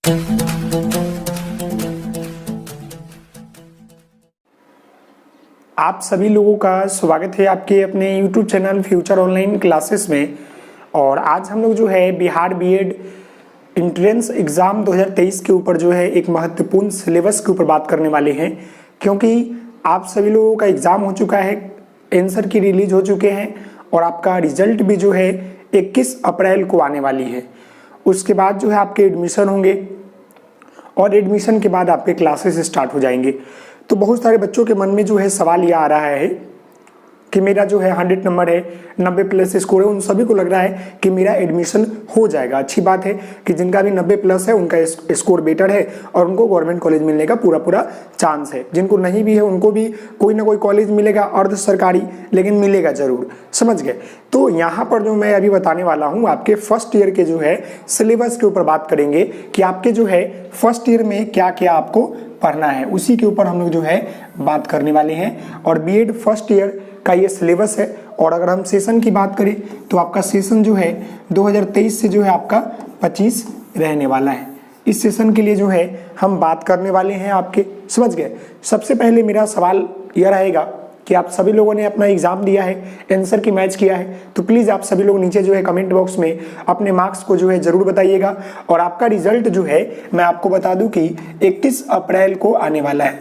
आप सभी लोगों का स्वागत है आपके अपने YouTube channel future online classes में। और आज हम लोग जो है बिहार बीएड एंट्रेंस एग्ज़ाम 2023 के ऊपर जो है एक महत्वपूर्ण सिलेबस के ऊपर बात करने वाले हैं, क्योंकि आप सभी लोगों का एग्ज़ाम हो चुका है, आंसर की रिलीज हो चुके हैं और आपका रिजल्ट भी जो है 21 अप्रैल को आने वाली है। उसके बाद जो है आपके एडमिशन होंगे और एडमिशन के बाद आपके क्लासेस स्टार्ट हो जाएंगे। तो बहुत सारे बच्चों के मन में जो है सवाल ये आ रहा है कि मेरा जो है 100 नंबर है, 90 प्लस स्कोर है, उन सभी को लग रहा है कि मेरा एडमिशन हो जाएगा। अच्छी बात है कि जिनका भी 90 प्लस है उनका स्कोर बेटर है और उनको गवर्नमेंट कॉलेज मिलने का पूरा चांस है। जिनको नहीं भी है उनको भी कोई ना कोई कॉलेज मिलेगा, अर्ध सरकारी, लेकिन मिलेगा जरूर। समझ गए? तो यहाँ पर जो मैं अभी बताने वाला हूँ आपके फर्स्ट ईयर के जो है सिलेबस के ऊपर बात करेंगे कि आपके जो है फर्स्ट ईयर में क्या क्या आपको पढ़ना है, उसी के ऊपर हम लोग जो है बात करने वाले हैं। और बीएड फर्स्ट ईयर का ये सिलेबस है। और अगर हम सेशन की बात करें तो आपका सेशन जो है 2023 से जो है आपका 25 रहने वाला है। इस सेशन के लिए जो है हम बात करने वाले हैं आपके। समझ गए? सबसे पहले मेरा सवाल यह रहेगा कि आप सभी लोगों ने अपना एग्जाम दिया है, आंसर की मैच किया है, तो प्लीज़ आप सभी लोग नीचे जो है कमेंट बॉक्स में अपने मार्क्स को जो है ज़रूर बताइएगा। और आपका रिजल्ट जो है मैं आपको बता दूं कि 21 अप्रैल को आने वाला है।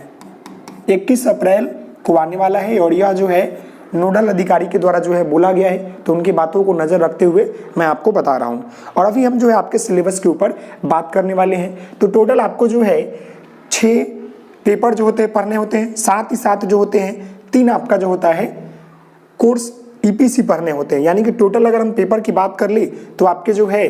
21 अप्रैल को आने वाला है और यह जो है नोडल अधिकारी के द्वारा जो है बोला गया है, तो उनकी बातों को नज़र रखते हुए मैं आपको बता रहा हूँ। और अभी हम जो है आपके सिलेबस के ऊपर बात करने वाले हैं। तो टोटल आपको जो है 6 पेपर जो होते हैं पढ़ने होते हैं, साथ ही साथ जो होते हैं 3 आपका जो होता है कोर्स ईपीसी पढ़ने होते हैं। यानी कि टोटल अगर हम पेपर की बात कर ली तो आपके जो है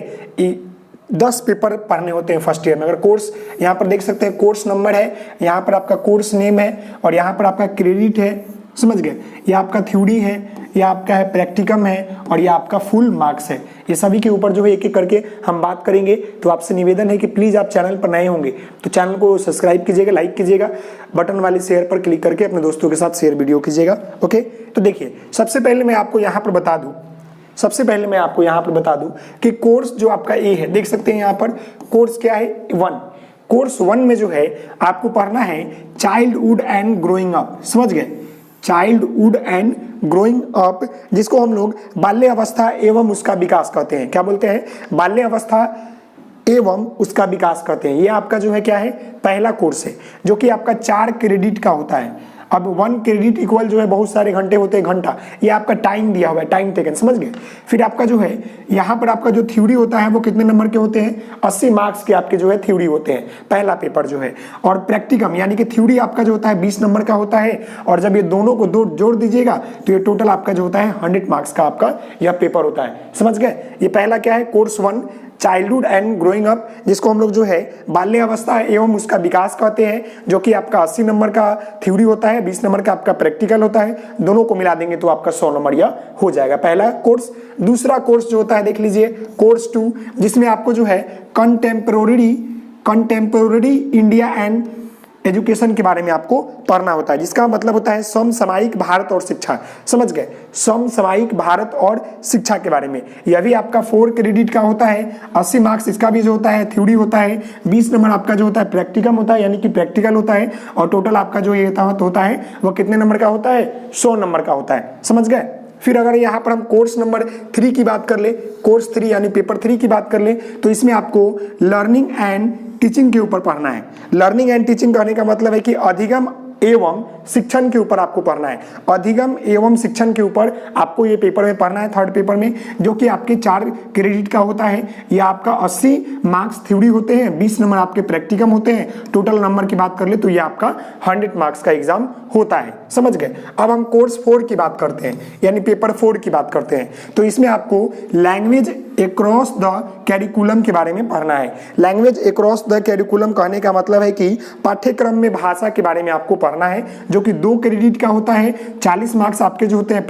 10 पेपर पढ़ने होते हैं फर्स्ट ईयर में। अगर कोर्स यहाँ पर देख सकते हैं, कोर्स नंबर है, यहाँ पर आपका कोर्स नेम है और यहाँ पर आपका क्रेडिट है। समझ गए? यह आपका थ्योरी है, यह आपका है प्रैक्टिकम है और यह आपका फुल मार्क्स है। ये सभी के ऊपर जो है एक एक करके हम बात करेंगे। तो आपसे निवेदन है कि प्लीज़ आप चैनल पर नए होंगे तो चैनल को सब्सक्राइब कीजिएगा, लाइक कीजिएगा, बटन वाले शेयर पर क्लिक करके अपने दोस्तों के साथ शेयर वीडियो कीजिएगा। ओके, तो देखिए सबसे पहले मैं आपको यहाँ पर बता दूँ कि कोर्स जो आपका ए है, देख सकते हैं यहाँ पर कोर्स क्या है 1। कोर्स 1 में जो है आपको पढ़ना है चाइल्डहुड एंड ग्रोइंग अप। समझ गए? चाइल्डहुड एंड ग्रोइंग अप, जिसको हम लोग बाल्य अवस्था एवं उसका विकास कहते हैं। क्या बोलते हैं? बाल्य अवस्था एवं उसका विकास कहते हैं। ये आपका जो है क्या है, पहला कोर्स है, जो कि आपका 4 क्रेडिट का होता है। अब 1 क्रेडिट इक्वल जो है बहुत सारे घंटे होते हैं, घंटा, ये आपका टाइम दिया हुआ है, टाइम टेकन। समझ गए? फिर आपका जो है यहाँ पर आपका जो थ्योरी होता है वो कितने नंबर के होते हैं? 80 मार्क्स के आपके जो है थ्योरी होते हैं, पहला पेपर जो है। और प्रैक्टिकम यानी कि थ्योरी आपका जो होता है 20 नंबर का होता है और जब ये दोनों को जोड़ दीजिएगा तो ये टोटल आपका जो होता है 100 मार्क्स का आपका यह पेपर होता है। समझ गए? ये पहला क्या है, course 1 childhood and growing up, जिसको हम लोग जो है बाल्य अवस्था एवं उसका विकास कहते हैं, जो कि आपका 80 नंबर का थ्योरी होता है, 20 नंबर का आपका प्रैक्टिकल होता है। दोनों को मिला देंगे तो आपका 100 नंबर या हो जाएगा, पहला कोर्स। दूसरा कोर्स जो होता है देख लीजिए, कोर्स 2, जिसमें आपको जो है कंटेम्पोररी इंडिया एंड एजुकेशन के बारे में आपको पढ़ना होता है, जिसका मतलब होता है समसामयिक भारत और शिक्षा। समझ गए? समसामयिक भारत और शिक्षा के बारे में। यह भी आपका 4 क्रेडिट का होता है, 80 मार्क्स इसका भी जो होता है थ्योरी होता है, 20 नंबर आपका जो होता है प्रैक्टिकम होता है, यानी कि प्रैक्टिकल होता है। और टोटल आपका जो ये होता है वह कितने नंबर का होता है? 100 नंबर का होता है। समझ गए? फिर अगर यहाँ पर हम कोर्स नंबर 3 की बात कर ले, कोर्स 3 यानी पेपर 3 की बात कर ले, तो इसमें आपको लर्निंग एंड टीचिंग के ऊपर पढ़ना है। लर्निंग एंड टीचिंग कहने का मतलब है कि अधिगम एवं शिक्षण के ऊपर आपको पढ़ना है। अधिगम एवं शिक्षण के ऊपर आपको ये पेपर में पढ़ना है, थर्ड पेपर में, जो कि आपके 4 क्रेडिट का होता है। ये आपका 80 मार्क्स थ्योरी होते हैं, 20 नंबर आपके प्रैक्टिकम होते हैं। टोटल नंबर की बात कर ले तो ये आपका 100 मार्क्स का एग्जाम होता है। समझ गए? अब हम कोर्स 4 की बात करते हैं, यानी पेपर 4 की बात करते हैं। तो इसमें आपको लैंग्वेज अक्रॉस द कैरिकुलम के बारे में पढ़ना है। लैंग्वेज अक्रॉस द कैरिकुलम कहने का मतलब है कि पाठ्यक्रम में भाषा के बारे में आपको पढ़ना है, जो कि 2 क्रेडिट का होता है। 40 मार्क्स आपके जो होते हैं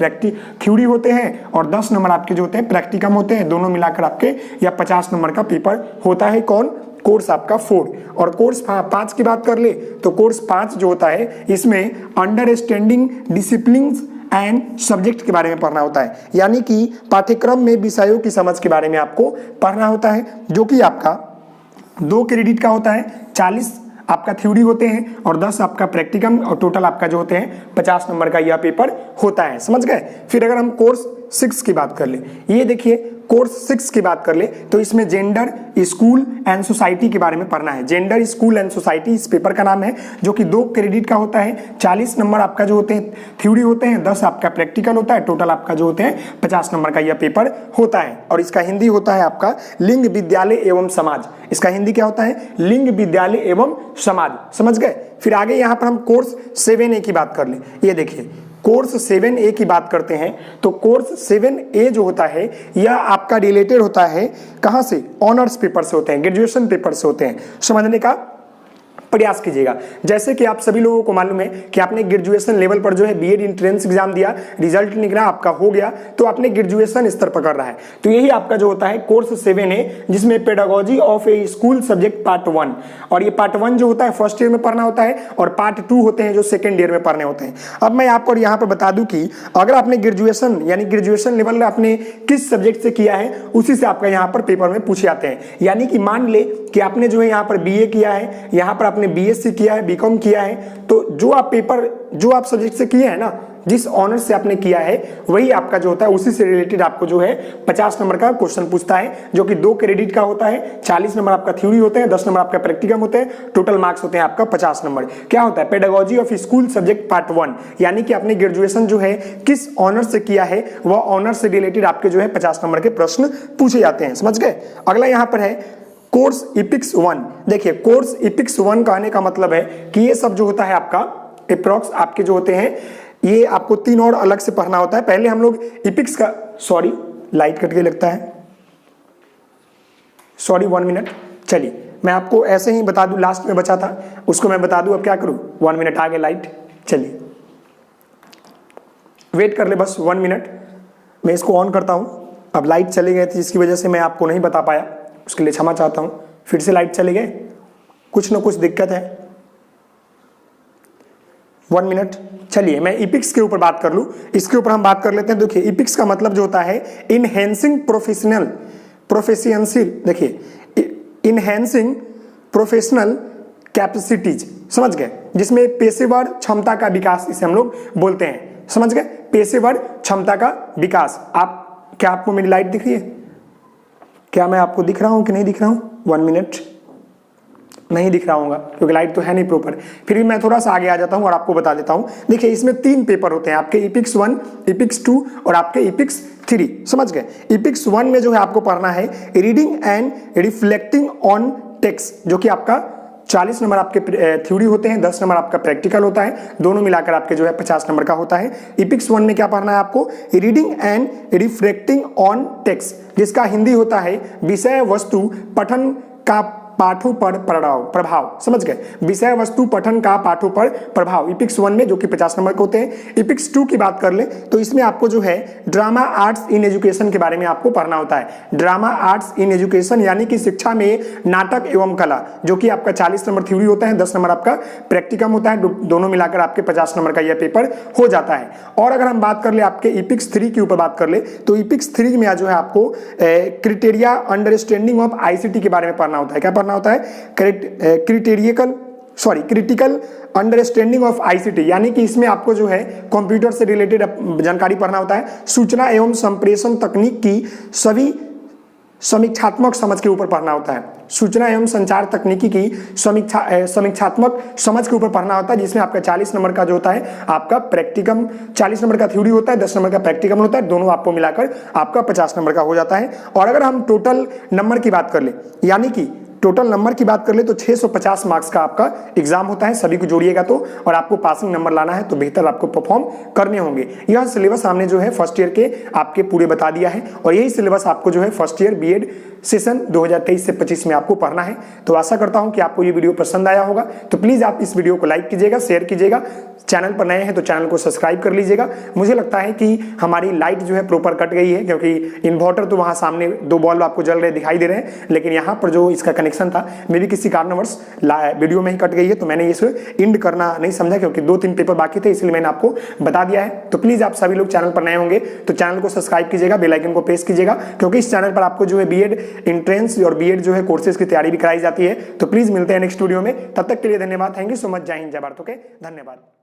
थ्योरी होते हैं और 10 नंबर आपके जो होते हैं प्रैक्टिकम होते हैं। दोनों मिलाकर आपके या 50 नंबर का पेपर होता है। कौन? कोर्स आपका 4। और कोर्स 5 की बात कर ले तो कोर्स 5 जो होता है इसमें अंडरस्टैंडिंग डिसिप्लिन एंड सब्जेक्ट के बारे में पढ़ना होता है, यानी कि पाठ्यक्रम में विषयों की समझ के बारे में आपको पढ़ना होता है, जो कि आपका 2 क्रेडिट का होता है, 40 आपका थ्योरी होते हैं और 10 आपका प्रैक्टिकम, और टोटल आपका जो होते हैं 50 नंबर का यह पेपर होता है। समझ गए। फिर अगर हम कोर्स 6 की बात कर ले, ये देखिए कोर्स 6 की बात कर ले तो इसमें जेंडर, स्कूल एंड सोसाइटी के बारे में पढ़ना है। जेंडर, स्कूल एंड सोसाइटी इस पेपर का नाम है, जो कि 2 क्रेडिट का होता है। 40 नंबर आपका जो होते हैं थ्योरी होते हैं, 10 आपका प्रैक्टिकल होता है, टोटल आपका जो होते हैं 50 नंबर का यह पेपर होता है। और इसका हिंदी होता है आपका लिंग, विद्यालय एवं समाज। इसका हिंदी क्या होता है? लिंग, विद्यालय एवं समाज। समझ गए। फिर आगे यहाँ पर हम कोर्स 7A की बात कर ले। ये देखिए कोर्स 7A की बात करते हैं तो कोर्स 7A जो होता है यह आपका रिलेटेड होता है कहां से? ऑनर्स पेपर से होते हैं, ग्रेजुएशन पेपर से होते हैं। समझने का प्रयास कीजिएगा। जैसे कि आप सभी लोगों को मालूम है कि आपने ग्रेजुएशन लेवल पर जो है बीएड एंट्रेंस एग्जाम दिया, रिजल्ट निकला, आपका हो गया, तो आपने ग्रेजुएशन स्तर पर कर रहा है। तो यही आपका जो होता है कोर्स 7A, जिसमें pedagogy of A school subject part 1, और ये पार्ट 1 जो होता है फर्स्ट ईयर में पढ़ना होता है, और पार्ट 2 होते हैं जो सेकेंड ईयर में पढ़ने होते हैं। अब मैं आपको यहाँ पर बता दूं कि अगर आपने ग्रेजुएशन यानी ग्रेजुएशन लेवल आपने किस सब्जेक्ट से किया है, उसी से आपका यहाँ पर पेपर में पूछे जाते हैं। यानी कि मान ले कि आपने जो है यहाँ पर बीए किया है, यहाँ पर आपने बीएससी किया है, बीकॉम किया है, तो जो आप सब्जेक्ट से किए हैं ना, जिस ऑनर्स से आपने किया है, वही आपका जो होता है उसी से रिलेटेड आपको जो है 50 नंबर का क्वेश्चन पूछता है, जो कि 2 क्रेडिट का होता है। 40 नंबर आपका थ्योरी होते हैं, 10 नंबर आपका प्रैक्टिकम होते हैं, टोटल मार्क्स होते हैं आपका 50 नंबर। क्या होता है? Pedagogy of school subject part 1, यानी कि आपने ग्रेजुएशन जो है किस ऑनर्स से किया है, वह ऑनर्स से रिलेटेड आपके जो है 50 नंबर के प्रश्न पूछे जाते हैं। समझ गए। अगला यहाँ पर है कोर्स इपिक्स 1। देखिए कोर्स इपिक्स 1 कहने का मतलब है कि ये सब जो होता है आपका अप्रॉक्स आपके जो होते हैं, ये आपको 3 और अलग से पढ़ना होता है। पहले हम लोग इपिक्स का, सॉरी लाइट कट के लगता है, सॉरी 1 मिनट। चलिए मैं आपको ऐसे ही बता दूं, लास्ट में बचा था उसको मैं बता दूं। अब क्या करूं? 1 मिनट आगे लाइट। चलिए वेट कर ले बस 1 मिनट, मैं इसको ऑन करता हूं। अब लाइट चली गई थी जिसकी वजह से मैं आपको नहीं बता पाया, उसके लिए क्षमा चाहता हूं। फिर से लाइट चले गए, कुछ ना कुछ दिक्कत है। 1 मिनट। चलिए मैं इपिक्स के ऊपर बात कर लूं, इसके ऊपर हम बात कर लेते हैं। देखिए इपिक्स का मतलब जो होता है इनहेंसिंग प्रोफेशिएंसी। देखिए इनहेंसिंग प्रोफेशनल कैपेसिटीज, समझ गए, जिसमें पेशेवर क्षमता का विकास इसे हम लोग बोलते हैं। समझ गए, पेशेवर क्षमता का विकास। क्या आपको मेरी लाइट दिख रही है? क्या मैं आपको दिख रहा हूं कि नहीं दिख रहा हूं? 1 मिनट। नहीं दिख रहा होगा क्योंकि लाइट तो है नहीं प्रॉपर। फिर भी मैं थोड़ा सा आगे आ जाता हूं और आपको बता देता हूं। देखिए इसमें 3 पेपर होते हैं आपके, इपिक्स 1, इपिक्स 2 और आपके इपिक्स 3। समझ गए। इपिक्स 1 में जो है आपको पढ़ना है reading and reflecting on text, जो कि आपका 40 नंबर आपके थ्योरी होते हैं, 10 नंबर आपका प्रैक्टिकल होता है, दोनों मिलाकर आपके जो है 50 नंबर का होता है। इपिक्स 1 में क्या पढ़ना है आपको? Reading and reflecting on text, जिसका हिंदी होता है विषय वस्तु पठन का पाठों पर प्रभाव। समझ गए, विषय वस्तु पठन का पाठों पर प्रभाव। इपिक्स 1 में जो कि 50 नंबर के होते हैं। इपिक्स 2 की बात कर ले तो इसमें आपको जो है ड्रामा आर्ट्स इन एजुकेशन के बारे में आपको पढ़ना होता है। ड्रामा आर्ट्स इन एजुकेशन यानी कि शिक्षा में नाटक एवं कला, जो कि आपका 40 नंबर थ्योरी होता है, 10 नंबर आपका प्रैक्टिकम होता है, दोनों मिलाकर आपके 50 नंबर का यह पेपर हो जाता है। और अगर हम बात कर ले आपके इपिक्स 3 के ऊपर बात कर ले तो इपिक्स 3 में जो है आपको क्राइटेरिया अंडरस्टैंडिंग ऑफ आईसीटी के बारे में पढ़ना होता है। क्या पढ़ना होता है? क्रिटिकल अंडरस्टैंडिंग ऑफ आईसीटी, यानी कि इसमें आपको जो है कंप्यूटर से रिलेटेड जानकारी पढ़ना होता है। सूचना एवं संप्रेषण तकनीक की सभी समीक्षात्मक समझ के ऊपर पढ़ना होता है। सूचना एवं संचार तकनीकी की समीक्षात्मक समझ के ऊपर पढ़ना होता है, जिसमें आपका 40 नंबर का जो होता है आपका प्रैक्टिकम, 40 नंबर का थ्योरी होता है, 10 नंबर का प्रैक्टिकम होता है, दोनों आपको मिलाकर आपका 50 नंबर का हो जाता है। और अगर हम टोटल नंबर की बात कर ले, यानी कि टोटल नंबर की बात कर ले तो 650 मार्क्स का आपका एग्जाम होता है, सभी को जोड़िएगा तो, और आपको पासिंग नंबर लाना है तो बेहतर आपको परफॉर्म करने होंगे। यह सिलेबस हमने जो है फर्स्ट ईयर के आपके पूरे बता दिया है, और यही सिलेबस आपको जो है फर्स्ट ईयर बीएड सेशन 2023 से 25 में आपको पढ़ना है। तो आशा करता हूं कि आपको ये वीडियो पसंद आया होगा। तो प्लीज आप इस वीडियो को लाइक कीजिएगा, शेयर कीजिएगा, चैनल पर नए हैं तो चैनल को सब्सक्राइब कर लीजिएगा। मुझे लगता है कि हमारी लाइट जो है प्रॉपर कट गई है, क्योंकि इन्वर्टर तो वहां सामने 2 बल्ब आपको जल रहे दिखाई दे रहे हैं, लेकिन यहाँ पर जो इसका कनेक्शन था मे भी किसी कारणवश वीडियो में ही कट गई है। तो मैंने इसे इंड करना नहीं समझा, क्योंकि 2-3 पेपर बाकी थे, इसलिए मैंने आपको बता दिया है। तो प्लीज आप सभी लोग चैनल पर नए होंगे तो चैनल को सब्सक्राइब कीजिएगा, बेल आइकन को प्रेस कीजिएगा, क्योंकि इस चैनल पर आपको जो है बीएड इंट्रेंस और बीएड जो है कोर्सेज की तैयारी भी कराई जाती है। तो प्लीज मिलते हैं नेक्स्ट वीडियो में, तब तक के लिए धन्यवाद। Thank you so much. जय हिंद, जय भारत। ओके, धन्यवाद।